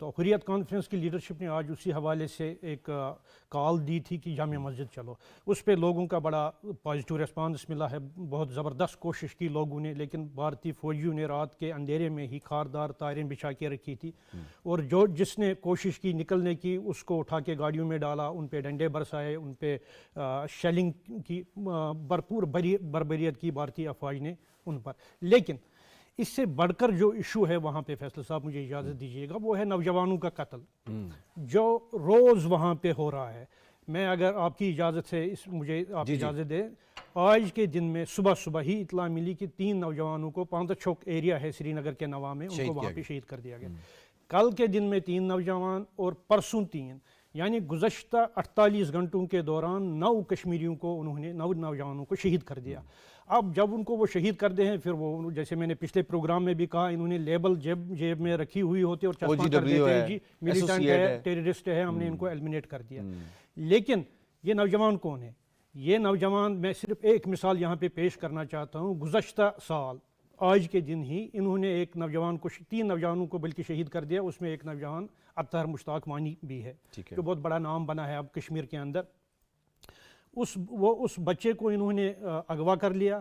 تو حریت کانفرنس کی لیڈرشپ نے آج اسی حوالے سے ایک کال دی تھی کہ جامع مسجد چلو. اس پہ لوگوں کا بڑا پازیٹیو ریسپانس ملا ہے. بہت زبردست کوشش کی لوگوں نے, لیکن بھارتی فوجیوں نے رات کے اندھیرے میں ہی خاردار تاریں بچھا کے رکھی تھی, اور جس نے کوشش کی نکلنے کی اس کو اٹھا کے گاڑیوں میں ڈالا, ان پہ ڈنڈے برسائے, ان پہ شیلنگ کی بھرپور بربریت کی بھارتی افواج نے ان پر. لیکن اس سے بڑھ کر جو ایشو ہے وہاں پہ, فیصل صاحب مجھے اجازت دیجیے گا, وہ ہے نوجوانوں کا قتل جو روز وہاں پہ ہو رہا ہے. میں اگر آپ کی اجازت سے مجھے آپ اجازت دیں, آج کے دن میں صبح ہی اطلاع ملی کہ 3 نوجوانوں کو پاندہ چوک ایریا ہے سری نگر کے نواں میں, ان کو وہاں پہ شہید کر دیا گیا. کل کے دن میں 3 نوجوان اور پرسوں 3, یعنی گزشتہ 48 گھنٹوں کے دوران 9 کشمیریوں کو انہوں نے 9 نوجوانوں کو شہید کر دیا. اب جب ان کو وہ شہید کر دے ہیں, پھر وہ جیسے میں نے پچھلے پروگرام میں بھی کہا, انہوں نے لیبل جیب میں رکھی ہوئی ہوتی اور چسپاں کر دیتے ہیں جی ملیٹنٹ ہے, ٹیررسٹ ہے, ہم نے ان کو ایلیمنیٹ کر دیا. لیکن یہ نوجوان کون ہے؟ یہ نوجوان, میں صرف ایک مثال یہاں پہ پیش کرنا چاہتا ہوں. گزشتہ سال آج کے دن ہی انہوں نے ایک نوجوان کو 3 نوجوانوں کو بلکہ شہید کر دیا. اس میں ایک نوجوان اطہر مشتاق وانی بھی ہے جو بہت بڑا نام بنا ہے اب کشمیر کے اندر. اس بچے کو انہوں نے اغوا کر لیا,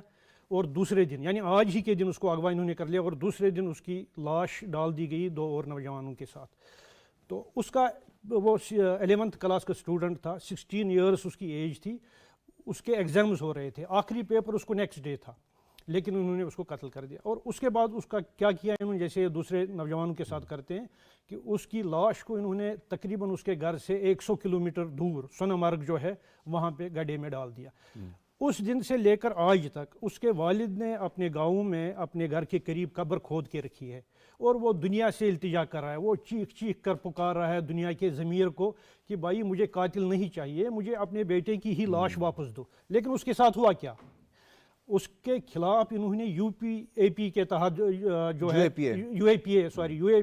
اور دوسرے دن یعنی آج ہی کے دن اس کو اغوا انہوں نے کر لیا, اور دوسرے دن اس کی لاش ڈال دی گئی 2 اور نوجوانوں کے ساتھ. تو اس کا وہ 11th کلاس کا اسٹوڈنٹ تھا, 16 ایئرس اس کی ایج تھی, اس کے ایگزامز ہو رہے تھے, آخری پیپر اس کو نیکسٹ ڈے تھا, لیکن انہوں نے اس کو قتل کر دیا. اور اس کے بعد اس کا کیا کیا انہوں نے, جیسے دوسرے نوجوانوں کے ساتھ کرتے ہیں, کہ اس کی لاش کو انہوں نے تقریباً اس کے گھر سے 100 کلومیٹر دور سونامرگ جو ہے وہاں پہ گڈھے میں ڈال دیا. اس دن سے لے کر آج تک اس کے والد نے اپنے گاؤں میں اپنے گھر کے قریب قبر کھود کے رکھی ہے, اور وہ دنیا سے التجا کر رہا ہے, وہ چیخ کر پکار رہا ہے دنیا کے ضمیر کو کہ بھائی مجھے قاتل نہیں چاہیے, مجھے اپنے بیٹے کی ہی لاش واپس دو. لیکن اس کے ساتھ ہوا کیا؟ اس کے خلاف انہوں نے یو اے پی کے تحت جو ہے یو اے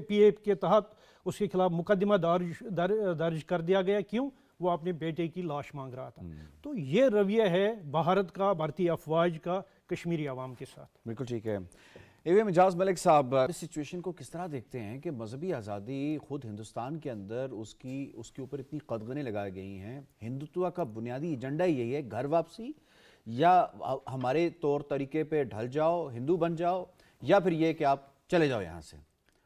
پی اے کے تحت اس کے خلاف مقدمہ درج کر دیا گیا. کیوں؟ وہ اپنے بیٹے کی لاش مانگ رہا تھا. تو یہ رویہ ہے بھارت کا, بھارتی افواج کا کشمیری عوام کے ساتھ. بالکل ٹھیک ہے. اعجاز ملک صاحب, اس سچویشن کو کس طرح دیکھتے ہیں کہ مذہبی آزادی خود ہندوستان کے اندر اس کے اوپر اتنی قدغنیں لگائی گئی ہیں, ہندوتوا کا بنیادی ایجنڈا یہی ہے گھر واپسی, یا ہمارے طور طریقے پہ ڈھل جاؤ, ہندو بن جاؤ, یا پھر یہ کہ آپ چلے جاؤ یہاں سے؟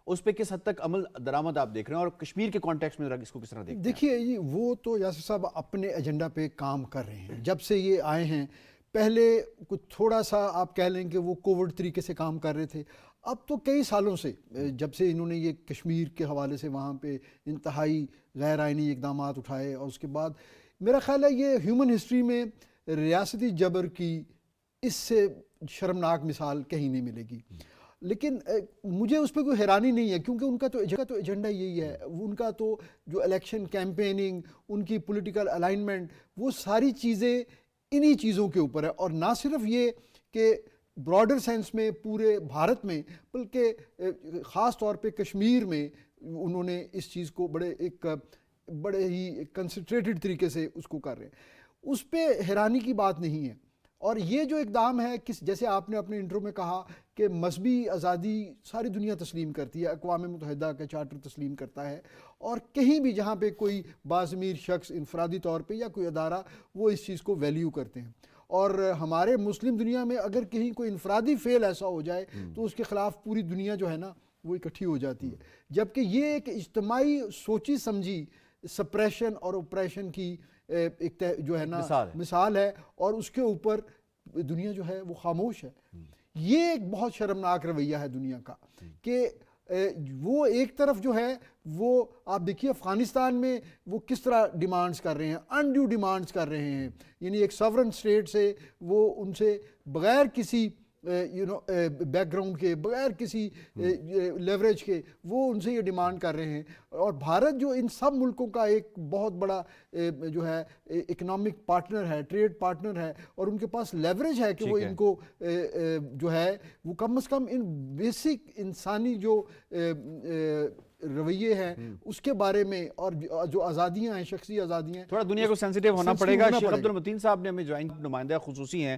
اس پہ کس حد تک عمل درآمد آپ دیکھ رہے ہیں, اور کشمیر کے کانٹیکس میں اس کو کس طرح دیکھتے ہیں؟ دیکھیے وہ تو یاسر صاحب اپنے ایجنڈا پہ کام کر رہے ہیں جب سے یہ آئے ہیں. پہلے کچھ تھوڑا سا آپ کہہ لیں کہ وہ کووڈ طریقے سے کام کر رہے تھے. اب تو کئی سالوں سے جب سے انہوں نے یہ کشمیر کے حوالے سے وہاں پہ انتہائی غیر آئینی اقدامات اٹھائے, اور اس کے بعد میرا خیال ہے یہ ہیومن ہسٹری میں ریاستی جبر کی اس سے شرمناک مثال کہیں نہیں ملے گی. لیکن مجھے اس پہ کوئی حیرانی نہیں ہے, کیونکہ ان کا تو ایجنڈا یہی ہے. ان کا تو جو الیکشن کیمپیننگ, ان کی پولیٹیکل الائنمنٹ, وہ ساری چیزیں انہی چیزوں کے اوپر ہے. اور نہ صرف یہ کہ براڈر سینس میں پورے بھارت میں, بلکہ خاص طور پہ کشمیر میں انہوں نے اس چیز کو بڑے ہی کنسنٹریٹڈ طریقے سے اس کو کر رہے ہیں. اس پہ حیرانی کی بات نہیں ہے. اور یہ جو اقدام ہے, جیسے آپ نے اپنے انٹرو میں کہا کہ مذہبی آزادی ساری دنیا تسلیم کرتی ہے, اقوام متحدہ کا چارٹر تسلیم کرتا ہے, اور کہیں بھی جہاں پہ کوئی باضمیر شخص انفرادی طور پہ یا کوئی ادارہ وہ اس چیز کو ویلیو کرتے ہیں. اور ہمارے مسلم دنیا میں اگر کہیں کوئی انفرادی فعل ایسا ہو جائے تو اس کے خلاف پوری دنیا جو ہے نا وہ اکٹھی ہو جاتی ہے. جبکہ یہ ایک اجتماعی سوچی سمجھی سپریشن اور اپریشن کی ایک جو ہے نا مثال ہے, اور اس کے اوپر دنیا جو ہے وہ خاموش ہے. یہ ایک بہت شرمناک رویہ ہے دنیا کا کہ وہ ایک طرف جو ہے وہ آپ دیکھیے افغانستان میں وہ کس طرح ڈیمانڈز کر رہے ہیں, انڈیو ڈیمانڈز کر رہے ہیں. یعنی ایک ساورن اسٹیٹ سے وہ ان سے بغیر کسی بیک گراؤنڈ کے, بغیر کسی لیوریج کے وہ ان سے یہ ڈیمانڈ کر رہے ہیں. اور بھارت جو ان سب ملکوں کا ایک بہت بڑا جو ہے اکنامک پارٹنر ہے, ٹریڈ پارٹنر ہے, اور ان کے پاس لیوریج ہے کہ وہ ان کو جو ہے وہ کم از کم ان بیسک انسانی جو رویے ہیں اس کے بارے میں، اور جو آزادیاں ہیں، شخصی آزادیاں ہیں، تھوڑا دنیا کو سینسیٹیو ہونا sensitive پڑے گا. ہونا شیخ پڑے عبد المتین صاحب نے ہمیں جوائن، نمائندہ خصوصی ہیں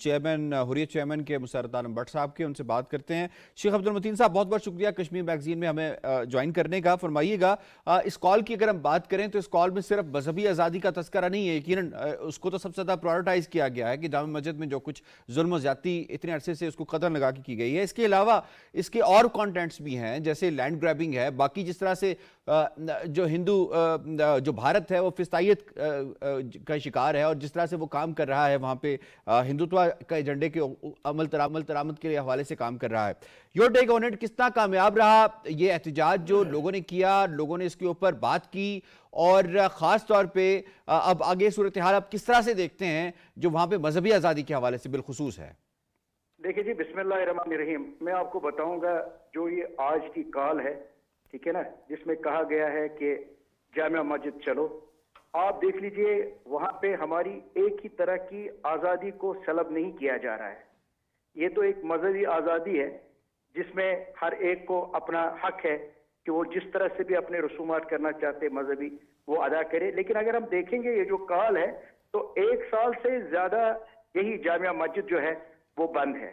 چیئرمین حریت چیئرمین کے مسرت عالم بٹ صاحب کے، ان سے بات کرتے ہیں. شیخ عبد المتین صاحب بہت بہت شکریہ کشمیر میگزین میں ہمیں جوائن کرنے کا. فرمائیے گا اس کال کی اگر ہم بات کریں تو اس کال میں صرف مذہبی آزادی کا تذکرہ نہیں ہے، یقیناً اس کو تو سب سے زیادہ پرائورٹائز کیا گیا ہے کہ جامع مسجد میں جو کچھ ظلم و زیادتی اتنے عرصے سے اس کو قدر لگا کے کی گئی ہے. اس کے علاوہ اس کے اور کانٹینٹس بھی ہیں، جیسے لینڈ گریبنگ ہے، باقی جس طرح سے جو ہندو جو بھارت ہے وہ فسطائیت کا شکار ہے، اور جس طرح سے وہ کام کر رہا ہے وہاں پہ ہندوتوا کا ایجنڈے کے عمل درآمد کے حوالے سے کام کر رہا ہے. یور ٹیک آن اٹ، کس طرح کامیاب رہا یہ احتجاج جو لوگوں نے کیا، لوگوں نے اس کے اوپر بات کی، اور خاص طور پہ اب آگے صورتحال آپ کس طرح سے دیکھتے ہیں جو وہاں پہ مذہبی آزادی کے حوالے سے بالخصوص ہے؟ دیکھیں جی، بسم اللہ الرحمن الرحیم. میں آپ کو بتاؤں گا جو یہ آج کی کال ہے، ٹھیک ہے نا، جس میں کہا گیا ہے کہ جامع مسجد چلو، آپ دیکھ لیجئے وہاں پہ ہماری ایک ہی طرح کی آزادی کو سلب نہیں کیا جا رہا ہے. یہ تو ایک مذہبی آزادی ہے جس میں ہر ایک کو اپنا حق ہے کہ وہ جس طرح سے بھی اپنے رسومات کرنا چاہتے مذہبی وہ ادا کرے. لیکن اگر ہم دیکھیں گے یہ جو کال ہے تو 1 سال سے زیادہ یہی جامع مسجد جو ہے وہ بند ہے.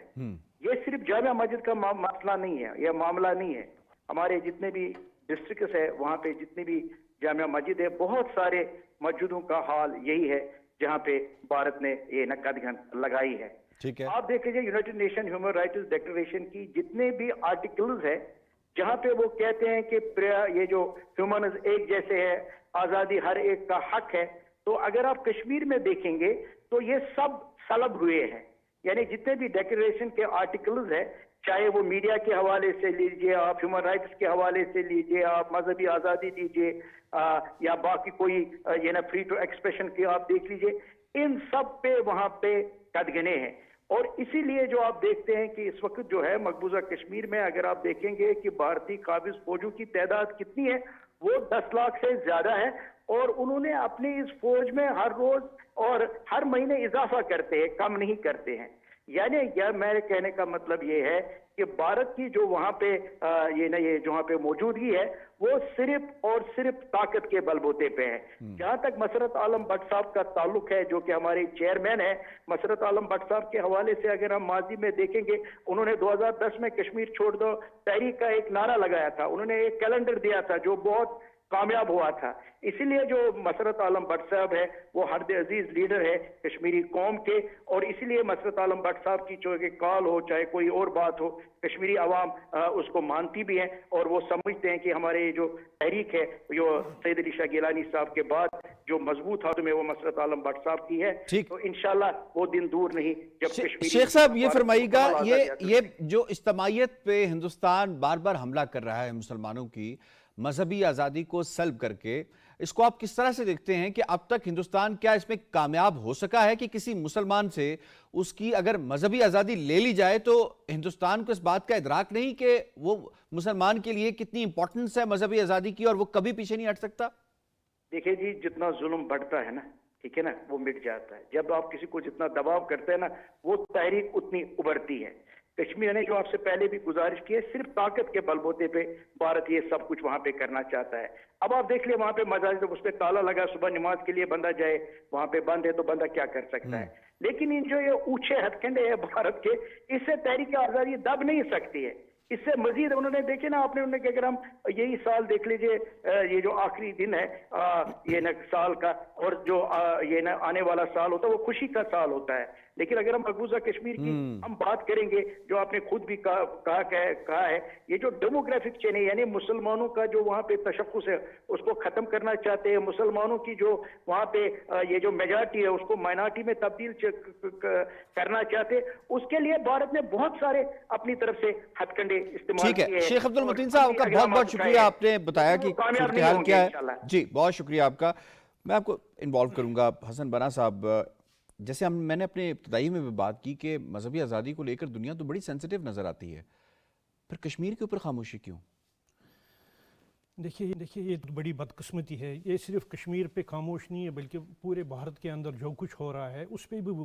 یہ صرف جامع مسجد کا مسئلہ نہیں ہے، یہ معاملہ نہیں ہے. ہمارے جتنے بھی ڈسٹرکٹس ہے وہاں پہ جتنی بھی جامع مسجد ہے، بہت سارے مسجدوں کا حال یہی ہے جہاں پہ بھارت نے یہ قدغن لگائی ہے. ٹھیک ہے، آپ دیکھ لیجیے United nation human rights declaration کی جتنے بھی آرٹیکلز ہیں جہاں پہ وہ کہتے ہیں کہ یہ جو ہیومنز ایک جیسے ہے، آزادی ہر ایک کا حق ہے، تو اگر آپ کشمیر میں دیکھیں گے تو یہ سب سلب ہوئے ہیں. یعنی جتنے بھی ڈیکلریشن کے آرٹیکلز ہیں، چاہے وہ میڈیا کے حوالے سے لیجئے، آپ ہیومن رائٹس کے حوالے سے لیجئے، آپ مذہبی آزادی لیجئے، یا باقی کوئی فری ٹو ایکسپریشن کی آپ دیکھ لیجئے، ان سب پہ وہاں پہ قدغنے ہیں. اور اسی لیے جو آپ دیکھتے ہیں کہ اس وقت جو ہے مقبوضہ کشمیر میں اگر آپ دیکھیں گے کہ بھارتی قابض فوجوں کی تعداد کتنی ہے، وہ 10 لاکھ سے زیادہ ہے، اور انہوں نے اپنی اس فوج میں ہر روز اور ہر مہینے اضافہ کرتے ہیں، کم نہیں کرتے ہیں. یعنی میرے کہنے کا مطلب یہ ہے کہ بھارت کی جو وہاں پہ یہ جہاں پہ موجودگی ہے وہ صرف اور صرف طاقت کے بل بوتے پہ ہے. جہاں تک مسرت عالم بٹ صاحب کا تعلق ہے جو کہ ہمارے چیئرمین ہیں، مسرت عالم بٹ صاحب کے حوالے سے اگر ہم ماضی میں دیکھیں گے، انہوں نے 2010 میں کشمیر چھوڑ دو تحریک کا ایک نعرہ لگایا تھا، انہوں نے ایک کیلنڈر دیا تھا جو بہت کامیاب ہوا تھا. اسی لیے جو مسرت عالم بٹ صاحب ہے وہ حرد عزیز لیڈر ہے کشمیری قوم کے، اور اسی لیے مسرت عالم بٹ صاحب کی چاہے کال ہو چاہے کوئی اور بات ہو، کشمیری عوام اس کو مانتی بھی ہیں، اور وہ سمجھتے ہیں کہ ہمارے جو تحریک ہے جو سید علی شاہ گیلانی صاحب کے بعد جو مضبوط ہاتھوں میں وہ مسرت عالم بٹ صاحب کی ہے. تو انشاءاللہ وہ دن دور نہیں جب کشمیری. شیخ صاحب یہ فرمائیے گا، یہ جو اجتماعیت پہ ہندوستان بار بار حملہ کر رہا ہے مسلمانوں کی مذہبی آزادی کو سلب کر کے، اس کو آپ کس طرح سے دیکھتے ہیں کہ اب تک ہندوستان کیا اس میں کامیاب ہو سکا ہے کہ کسی مسلمان سے اس کی اگر مذہبی آزادی لے لی جائے تو ہندوستان کو اس بات کا ادراک نہیں کہ وہ مسلمان کے لیے کتنی امپورٹنس ہے مذہبی آزادی کی، اور وہ کبھی پیچھے نہیں ہٹ سکتا؟ دیکھیں جی، جتنا ظلم بڑھتا ہے نا، ٹھیک ہے نا، وہ مٹ جاتا ہے. جب آپ کسی کو جتنا دباؤ کرتے ہیں نا، وہ تحریک اتنی ابھرتی ہے. کشمیر نے جو آپ سے پہلے بھی گزارش کی ہے، صرف طاقت کے بل بوتے پہ بھارت یہ سب کچھ وہاں پہ کرنا چاہتا ہے. اب آپ دیکھ لیں وہاں پہ مساجد اس پہ تالا لگا، صبح نماز کے لیے بندہ جائے، وہاں پہ بند ہے تو بندہ کیا کر سکتا ہے. لیکن ان جو یہ اونچے ہتھ کنڈے ہیں بھارت کے، اس سے تحریک آزادی دب نہیں سکتی ہے. اس سے مزید انہوں نے دیکھے نا، آپ نے کہ اگر ہم یہی سال دیکھ لیجئے، یہ جو آخری دن ہے یہ سال کا، اور جو یہ آنے والا سال ہوتا ہے وہ خوشی کا سال ہوتا ہے. لیکن اگر ہم مقبوضہ کشمیر کی ہم بات کریں گے، جو آپ نے خود بھی کہا ہے، یہ جو ڈیموگرافک چینج ہے، یعنی مسلمانوں کا جو وہاں پہ تشخص ہے اس کو ختم کرنا چاہتے ہیں. مسلمانوں کی جو وہاں پہ یہ جو میجارٹی ہے اس کو مائنارٹی میں تبدیل کرنا چاہتے ہیں. اس کے لیے بھارت نے بہت سارے اپنی طرف سے ہتھ کنڈے استعمال کیے ہیں. شیخ عبد المتین صاحب کا بہت بہت شکریہ، آپ نے بتایا کہ صورتحال کیا ہے. جی بہت شکریہ آپ کا. میں آپ کو انوالو کروں گا. حسن بنا صاحب، جیسے میں نے اپنے ابتدائی میں بھی بات کی کہ مذہبی آزادی کو لے کر دنیا تو بڑی سینسیٹیو نظر آتی ہے، پھر کشمیر کے اوپر خاموشی کیوں؟ دیکھیے یہ بڑی بدقسمتی ہے. یہ صرف کشمیر پہ خاموش نہیں ہے بلکہ پورے بھارت کے اندر جو کچھ ہو رہا ہے اس پہ بھی وہ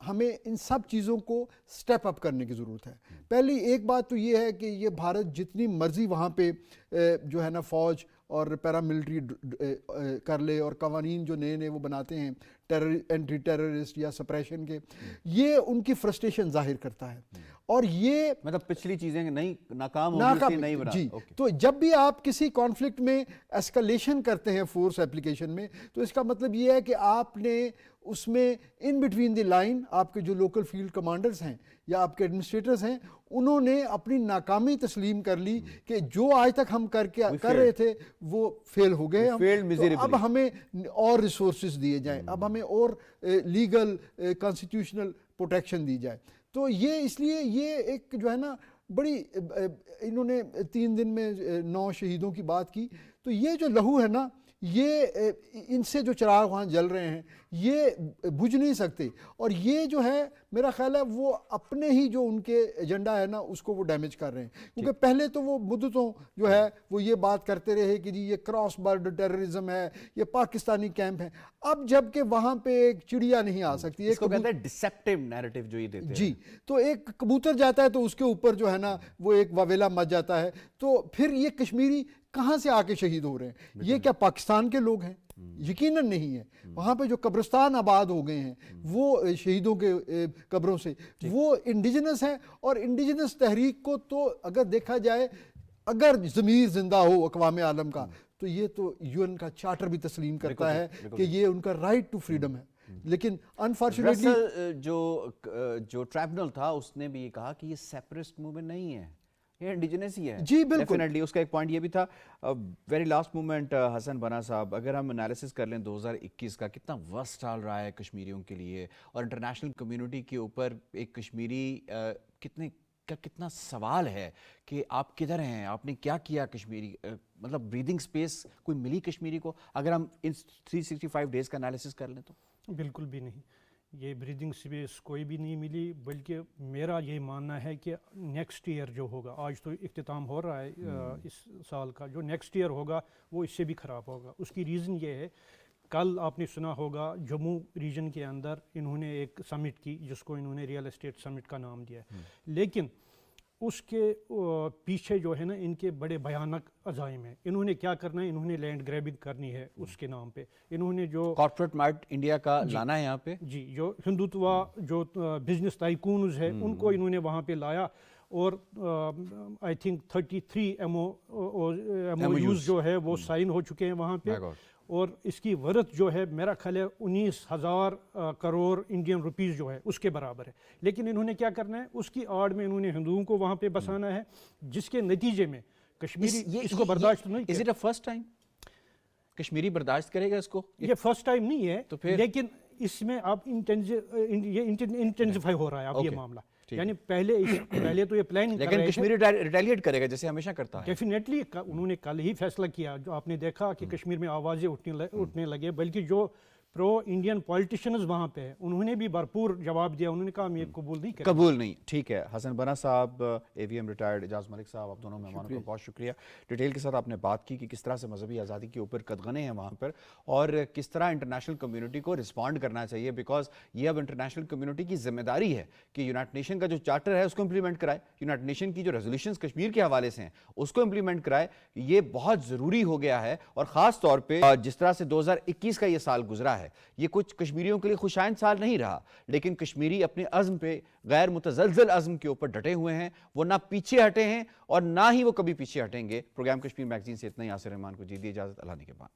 ہمیں ان سب چیزوں کو سٹیپ اپ کرنے کی ضرورت ہے. پہلی ایک بات تو یہ ہے کہ یہ بھارت جتنی مرضی وہاں پہ جو ہے نا فوج اور پیراملٹری کر لے اور قوانین جو نئے نئے وہ بناتے ہیں اینٹی ٹیررسٹ یا سپریشن کے, یہ ان کی فرسٹریشن ظاہر کرتا ہے. اور یہ مطلب پچھلی چیزیں نہیں ناکام ہوگی نہیں بنا. جی, تو جب بھی آپ کسی کانفلکٹ میں ایسکلیشن کرتے ہیں فورس ایپلیکیشن میں, تو اس کا مطلب یہ ہے کہ آپ نے اس میں ان بٹوین دی لائن آپ کے جو لوکل فیلڈ کمانڈرز ہیں یا آپ کے ایڈمنسٹریٹرز ہیں, انہوں نے اپنی ناکامی تسلیم کر لی کہ جو آج تک ہم کر رہے تھے وہ فیل ہو گئے. اب ہمیں اور ریسورسز دیے جائیں, اب ہمیں اور لیگل کانسٹیٹیوشنل پروٹیکشن دی جائے. تو یہ اس لیے یہ ایک جو ہے نا بڑی انہوں نے 3 دن میں 9 شہیدوں کی بات کی. تو یہ جو لہو ہے نا, یہ ان سے جو چراغ وہاں جل رہے ہیں یہ بجھ نہیں سکتے. اور یہ جو ہے میرا خیال ہے وہ اپنے ہی جو ان کے ایجنڈا ہے نا اس کو وہ ڈیمیج کر رہے ہیں. کیونکہ پہلے تو وہ مدتوں جو ہے وہ یہ بات کرتے رہے کہ جی یہ کراس بارڈر ٹیررزم ہے, یہ پاکستانی کیمپ ہیں. اب جب کہ وہاں پہ ایک چڑیا نہیں آ سکتی, اس کو کہتے ہیں ڈسیپٹیو نیریٹو جو یہ دیتے ہیں. جی, تو ایک کبوتر جاتا ہے تو اس کے اوپر جو ہے نا وہ ایک واویلا مچ جاتا ہے. تو پھر یہ کشمیری کہاں سے آ کے شہید ہو رہے ہیں؟ یہ کیا پاکستان کے لوگ ہیں؟ یقیناً نہیں ہے. وہاں پہ جو قبرستان آباد ہو گئے ہیں وہ شہیدوں کے قبروں سے, وہ انڈیجنس ہیں. اور انڈیجنس تحریک کو تو اگر دیکھا جائے, اگر ضمیر زندہ ہو اقوام عالم کا, تو یہ تو یو این کا چارٹر بھی تسلیم کرتا ہے کہ یہ ان کا رائٹ ٹو فریڈم ہے. لیکن انفارچونیٹلی جو ٹرائبونل تھا اس نے بھی یہ کہا کہ یہ سیپریسٹ موومنٹ نہیں ہے, یہ انڈیجنس ہی ہے. جی بالکل, ڈیفینیٹلی اس کا ایک پوائنٹ یہ بھی تھا. ویری لاسٹ مومنٹ حسن بنا صاحب, اگر ہم انالیسس کر لیں 2021 کا, کتنا وسٹ ڈال رہا ہے کشمیریوں کے لیے, اور انٹرنیشنل کمیونٹی کے اوپر ایک کشمیری کتنا سوال ہے کہ آپ کدھر ہیں, آپ نے کیا کیا کشمیری, مطلب بریدنگ سپیس کوئی ملی کشمیری کو اگر ہم ان 365 ڈیز کا انالیسس کر لیں تو؟ بالکل بھی نہیں, یہ بریدنگ سپیس کوئی بھی نہیں ملی. بلکہ میرا یہ ماننا ہے کہ نیکسٹ ایئر جو ہوگا, آج تو اختتام ہو رہا ہے اس سال کا, جو نیکسٹ ایئر ہوگا وہ اس سے بھی خراب ہوگا. اس کی ریزن یہ ہے, کل آپ نے سنا ہوگا جموں ریجن کے اندر انہوں نے ایک سمٹ کی جس کو انہوں نے ریئل اسٹیٹ سمٹ کا نام دیا ہے. لیکن اس کے پیچھے جو ہے نا ان کے بڑے بھیانک عزائم ہیں. انہوں نے کیا کرنا ہے, انہوں نے لینڈ گریبنگ کرنی ہے اس کے نام پہ. انہوں نے جو کارپوریٹ مارٹ انڈیا کا لانا ہے یہاں پہ, جی جو ہندوتوا جو بزنس ٹائکونز ہے ان کو انہوں نے وہاں پہ لایا. اور آئی تھنک 33 MOUs جو ہے وہ سائن ہو چکے ہیں وہاں پہ. اور اس کی ورث جو ہے میرا خیال ہے 19,000 کروڑ انڈین روپیز جو ہے اس کے برابر ہے. لیکن انہوں نے کیا کرنا ہے, اس کی آڑ میں انہوں نے ہندوؤں کو وہاں پہ بسانا ہے, جس کے نتیجے میں کشمیری اس کو برداشت نہیں کرے. Is it a first time Kashmiri برداشت کرے گا اس کو؟ یہ فرسٹ ٹائم نہیں ہے, لیکن اس میں اب انٹینسیفائی ہو رہا ہے اب یہ معاملہ. یعنی پہلے تو یہ پلاننگ کر رہے لیکن کشمیری ریٹیلیٹ کرے گا جیسے ہمیشہ کرتا ہے. ڈیفینیٹلی انہوں نے کل ہی فیصلہ کیا, جو آپ نے دیکھا کہ کشمیر میں آوازیں اٹھنے لگے. بلکہ جو پرو انڈین پولیٹیشینز وہاں پہ ہیں انہوں نے بھی بھرپور جواب دیا, انہوں نے کہا ہم یہ قبول نہیں. ٹھیک ہے. حسن بنا صاحب, AVM ریٹائرڈ, اعجاز ملک صاحب, آپ دونوں مہمانوں کا بہت شکریہ. ڈیٹیل کے ساتھ آپ نے بات کی کہ کس طرح سے مذہبی آزادی کے اوپر قدغنے ہیں وہاں پر, اور کس طرح انٹرنیشنل کمیونٹی کو رسپونڈ کرنا چاہیے, بیکاز یہ اب انٹرنیشنل کمیونٹی کی ذمہ داری ہے کہ یونائٹڈ نیشن کا جو چارٹر ہے اس کو امپلیمنٹ کرائے, یونائٹڈ نیشن کی جو ریزولوشنز کشمیر کے حوالے سے ہیں اس کو امپلیمنٹ کرائے. یہ بہت ضروری ہو گیا ہے. اور خاص طور پہ جس طرح سے 2021 کا یہ سال گزرا ہے, یہ کچھ کشمیریوں کے لیے خوشائند سال نہیں رہا, لیکن کشمیری اپنے عزم پہ, غیر متزلزل عزم کے اوپر ڈٹے ہوئے ہیں. وہ نہ پیچھے ہٹے ہیں اور نہ ہی وہ کبھی پیچھے ہٹیں گے. پروگرام کشمیر میگزین سے اتنا ہی. یاسر رحمان کو دیجیے اجازت, اللہ نے کے بعد.